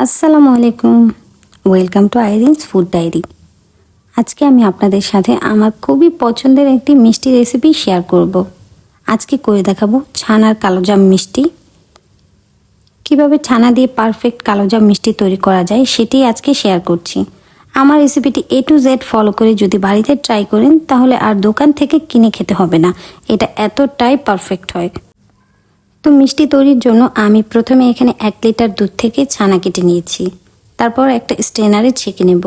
আসসালামু আলাইকুম। Welcome to Irin's food diary. আজকে আমি আপনাদের সাথে আমার খুবই পছন্দের একটি মিষ্টি রেসিপি শেয়ার করব। আজকে করে দেখাবো ছানার কালোজাম মিষ্টি। কিভাবে ছানা দিয়ে পারফেক্ট কালোজাম মিষ্টি তৈরি করা যায় সেটি আজকে শেয়ার করছি। আমার রেসিপিটি A to Z ফলো করে যদি বাড়িতে ট্রাই করেন তাহলে আর দোকান থেকে কিনে খেতে হবে না। এটা এতটাই পারফেক্ট হয়। তো মিষ্টি তৈরির জন্য আমি প্রথমে এখানে 1 লিটার দুধ থেকে ছানা কেটে নিয়েছি। তারপর একটা স্ট্রেনারে ছেঁকে নেব।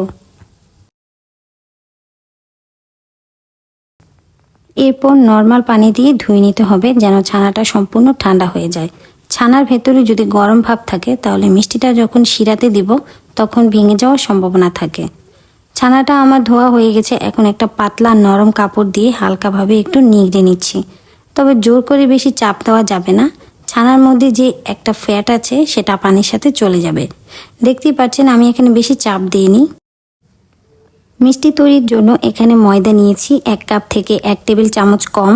এরপর নর্মাল পানি দিয়ে ধুয়ে নিতে হবে যেন ছানাটা সম্পূর্ণ ঠান্ডা হয়ে যায়। ছানার ভেতরে যদি গরম ভাব থাকে তাহলে মিষ্টিটা যখন শিরাতে দিব তখন ভেঙে যাওয়ার সম্ভাবনা থাকে। ছানাটা আমার ধোয়া হয়ে গেছে। এখন একটা পাতলা নরম কাপড় দিয়ে হালকাভাবে একটু নিগড়ে নিচ্ছি। তবে জোর করে বেশি চাপ দেওয়া যাবে না। ছানার মধ্যে যে একটা ফ্যাট আছে সেটা পানির সাথে চলে যাবে। দেখতেই পাচ্ছেন আমি এখানে বেশি চাপ দিইনি। মিষ্টি তৈরির জন্য এখানে ময়দা নিয়েছি 1 কাপ থেকে 1 টেবিল চামচ কম,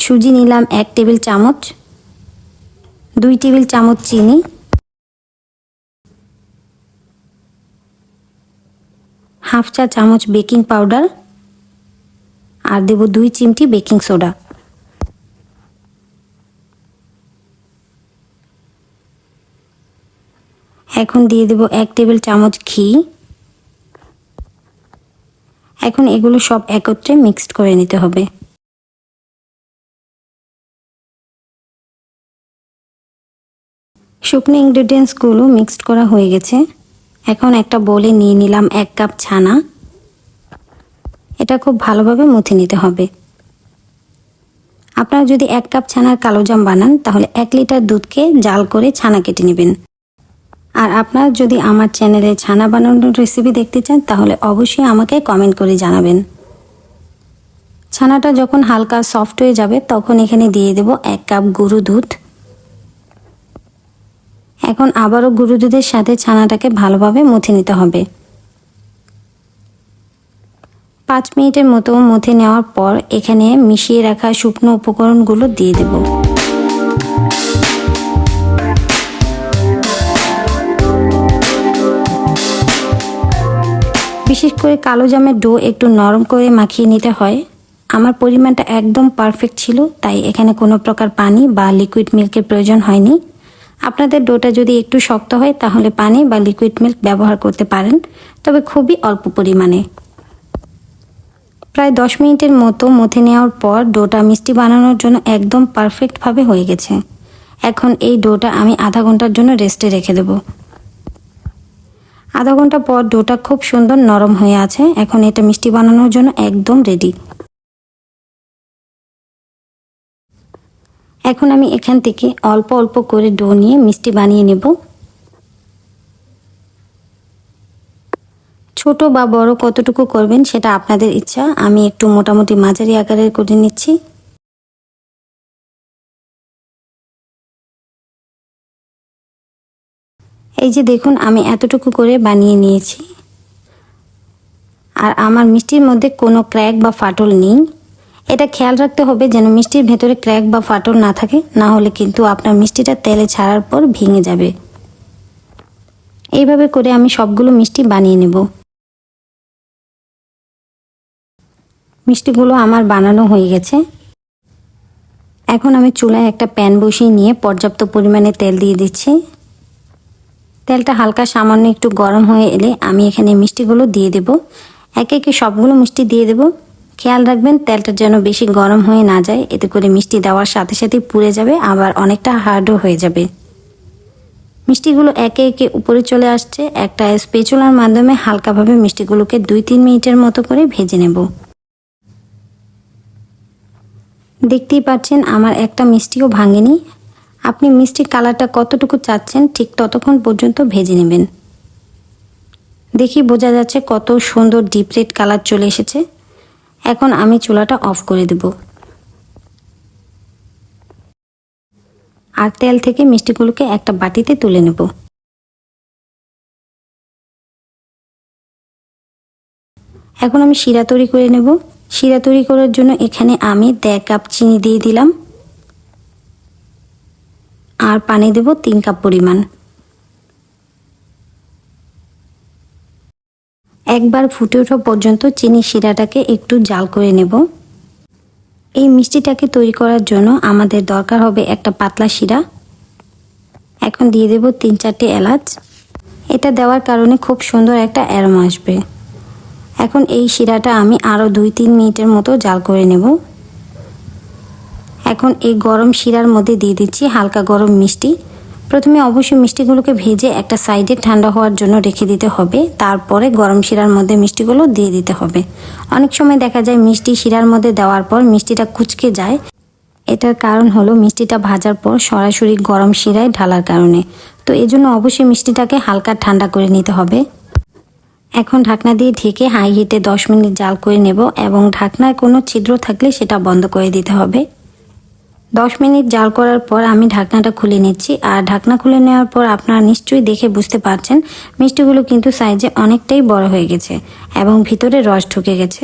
সুজি নিলাম 1 টেবিল চামচ, 2 টেবিল চামচ চিনি, হাফ চা চামচ বেকিং পাউডার আর দেব 2 চিমটি বেকিং সোডা। এখন দিয়ে দেব 1 টেবিল চামচ ঘি। এখন এগুলো সব একত্রে মিক্সড করে নিতে হবে। শুকনো ইনগ্রেডিয়েন্টসগুলো মিক্সড করা হয়ে গেছে। এখন একটা বোলে নিয়ে নিলাম 1 কাপ ছানা। এটা খুব ভালোভাবে মুথে নিতে হবে। আপনারা যদি 1 কাপ ছানার কালোজাম বানান তাহলে 1 লিটার দুধকে জাল করে ছানা কেটে নেবেন। আর আপনারা যদি আমার চ্যানেলে ছানা বানানোর রেসিপি দেখতে চান তাহলে অবশ্যই আমাকে কমেন্ট করে জানাবেন। ছানাটা যখন হালকা সফট হয়ে যাবে তখন এখানে দিয়ে দেব 1 কাপ গুঁড়ো দুধ। এখন আবারও গুঁড়ো দুধের সাথে ছানাটাকে ভালোভাবে মুথে নিতে হবে। 5 মিনিটের মতো মুথে নেওয়ার পর এখানে মিশিয়ে রাখা শুকনো উপকরণগুলো দিয়ে দেব। বিশেষ করে কালোজামের ডো একটু নরম করে মাখিয়ে নিতে হয়। আমার পরিমাণটা একদম পারফেক্ট ছিল, তাই এখানে কোনো প্রকার পানি বা লিকুইড মিল্কের প্রয়োজন হয়নি। আপনাদের ডোটা যদি একটু শক্ত হয় তাহলে পানি বা লিকুইড মিল্ক ব্যবহার করতে পারেন, তবে খুবই অল্প পরিমাণে। প্রায় 10 মিনিটের মতো মুথে নেওয়ার পর ডোটা মিষ্টি বানানোর জন্য একদম পারফেক্টভাবে হয়ে গেছে। এখন এই ডোটা আমি আধা ঘন্টার জন্য রেস্টে রেখে দেব। আধা ঘন্টা পর ডোটা খুব সুন্দর নরম হয়ে আছে। এখন এটা মিষ্টি বানানোর জন্য একদম রেডি। এখন আমি এখান থেকে অল্প অল্প করে ডো নিয়ে মিষ্টি বানিয়ে নেব। ছোট বা বড় কতটুকু করবেন সেটা আপনাদের ইচ্ছা। আমি একটু মোটামুটি মাঝারি আকারের করে নিচ্ছি। এই যে দেখুন আমি এতটুকু করে বানিয়ে নিয়েছি। আর আমার মিষ্টির মধ্যে কোনো ক্র্যাক বা ফাটল নেই। এটা খেয়াল রাখতে হবে যেন মিষ্টির ভেতরে ক্র্যাক বা ফাটল না থাকে, না হলে কিন্তু আপনার মিষ্টিটা তেলে ছাড়ার পর ভেঙে যাবে। এইভাবে করে আমি সবগুলো মিষ্টি বানিয়ে নেব। মিষ্টিগুলো আমার বানানো হয়ে গেছে। এখন আমি চুলায় একটা প্যান বসিয়ে নিয়ে পর্যাপ্ত পরিমাণে তেল দিয়ে দিচ্ছি। তেলটা হালকা সামান্য একটু গরম হয়ে এলে আমি এখানে মিষ্টিগুলো দিয়ে দেব। একে একে সবগুলো মিষ্টি দিয়ে দেব। খেয়াল রাখবেন তেলটা যেন বেশি গরম হয়ে না যায়, এতে করে মিষ্টি দেওয়ার সাথে সাথে পুড়ে যাবে, আবার অনেকটা হার্ডও হয়ে যাবে। মিষ্টিগুলো একে একে উপরে চলে আসছে। একটা স্প্যাচুলার মাধ্যমে হালকাভাবে মিষ্টিগুলোকে 2-3 মিনিটের মতো করে ভেজে নেব। দেখতেই পাচ্ছেন আমার একটা মিষ্টিও ভাঙেনি। আপনি মিষ্টির কালারটা কতটুকু চাচ্ছেন ঠিক ততক্ষণ পর্যন্ত ভেজে নেবেন। দেখি বোঝা যাচ্ছে কত সুন্দর ডিপ রেড কালার চলে এসেছে। এখন আমি চুলাটা অফ করে দেব। আর তেল থেকে মিষ্টিগুলোকে একটা বাটিতে তুলে নেব। এখন আমি শিরা তৈরি করে নেব। শিরা তৈরি করার জন্য এখানে আমি 1.5 কাপ চিনি দিয়ে দিলাম আর পানি দেব 3 কাপ পরিমাণ। একবার ফুটে ওঠা পর্যন্ত চিনি শিরাটাকে একটু জাল করে নেব। এই মিষ্টিটাকে তৈরি করার জন্য আমাদের দরকার হবে একটা পাতলা শিরা। এখন দিয়ে দেব 3-4টে এলাচ। এটা দেওয়ার কারণে খুব সুন্দর একটা অ্যারোমা আসবে। এখন এই শিরাটা আমি আরও 2-3 মিনিটের মতো জাল করে নেব। এখন এই গরম শিরার মধ্যে দিয়ে দিচ্ছি হালকা গরম মিষ্টি। প্রথমে অবশ্যই মিষ্টিগুলোকে ভেজে একটা সাইডে ঠান্ডা হওয়ার জন্য রেখে দিতে হবে, তারপরে গরম শিরার মধ্যে মিষ্টিগুলো দিয়ে দিতে হবে। অনেক সময় দেখা যায় মিষ্টি শিরার মধ্যে দেওয়ার পর মিষ্টিটা কুঁচকে যায়। এটার কারণ হলো মিষ্টিটা ভাজার পর সরাসরি গরম শিরায় ঢালার কারণে। তো এজন্য অবশ্যই মিষ্টিটাকে হালকা ঠান্ডা করে নিতে হবে। এখন ঢাকনা দিয়ে ঢেকে হাই হিটে 10 মিনিট জাল করে নেব এবং ঢাকনায় কোনো ছিদ্র থাকলে সেটা বন্ধ করে দিতে হবে। 10 মিনিট জাল করার পর আমি ঢাকনাটা খুলে নিচ্ছি। আর ঢাকনা খুলে নেওয়ার পর আপনারা নিশ্চয়ই দেখে বুঝতে পারছেন মিষ্টিগুলো কিন্তু সাইজে অনেকটাই বড় হয়ে গেছে এবং ভিতরে রস ঢুকে গেছে।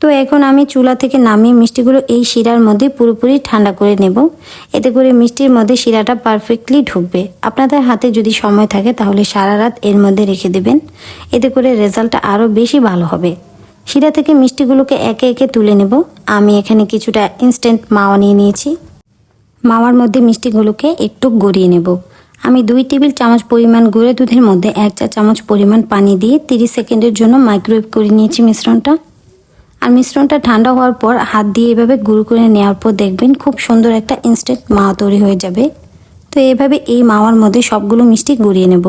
তো এখন আমি চুলা থেকে নামিয়ে মিষ্টিগুলো এই শিরার মধ্যে পুরোপুরি ঠান্ডা করে নেব। এতে করে মিষ্টির মধ্যে শিরাটা পারফেক্টলি ঢুকবে। আপনাদের হাতে যদি সময় থাকে তাহলে সারা রাত এর মধ্যে রেখে দেবেন, এতে করে রেজাল্টটা আরও বেশি ভালো হবে। শিরা থেকে মিষ্টিগুলোকে একে একে তুলে নেব। আমি এখানে কিছুটা ইনস্ট্যান্ট মাওয়া নিয়ে নিয়েছি। মাওয়ার মধ্যে মিষ্টিগুলোকে একটু গড়িয়ে নেব। আমি 2 টেবিল চামচ পরিমাণ গুঁড়ো দুধের মধ্যে 1 চা চামচ পরিমাণ পানি দিয়ে 30 সেকেন্ডের জন্য মাইক্রোওয়েভ করে নিয়েছি মিশ্রণটা। আর মিশ্রণটা ঠান্ডা হওয়ার পর হাত দিয়ে এভাবে গুঁড়ো করে নেওয়ার পর দেখবেন খুব সুন্দর একটা ইনস্ট্যান্ট মাওয়া তৈরি হয়ে যাবে। তো এভাবে এই মাওয়ার মধ্যে সবগুলো মিষ্টি গড়িয়ে নেব।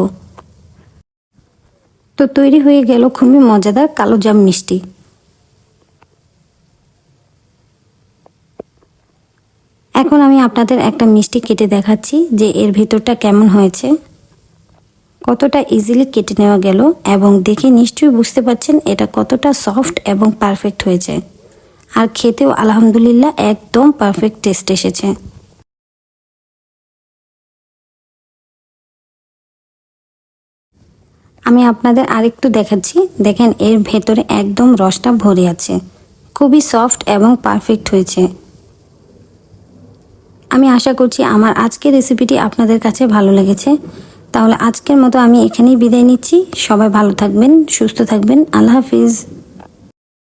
তো তৈরি হয়ে গেল খুবই মজাদার কালো জাম মিষ্টি। এখন আমি আপনাদের একটা মিষ্টি কেটে দেখাচ্ছি যে এর ভেতরটা কেমন হয়েছে। কতটা ইজিলি কেটে নেওয়া গেল এবং দেখে নিশ্চয়ই বুঝতে পারছেন এটা কতটা সফট এবং পারফেক্ট হয়েছে। আর খেতেও আলহামদুলিল্লাহ একদম পারফেক্ট টেস্ট এসেছে। আমি আপনাদের আরেকটু দেখাচ্ছি, দেখেন এর ভেতরে একদম রসটা ভরে আছে, খুবই সফট এবং পারফেক্ট হয়েছে। আমি আশা করছি আমার আজকের রেসিপিটি আপনাদের কাছে ভালো লেগেছে। তাহলে আজকের মতো আমি এখানেই বিদায় নিচ্ছি। সবাই ভালো থাকবেন, সুস্থ থাকবেন। আল্লাহ হাফিজ।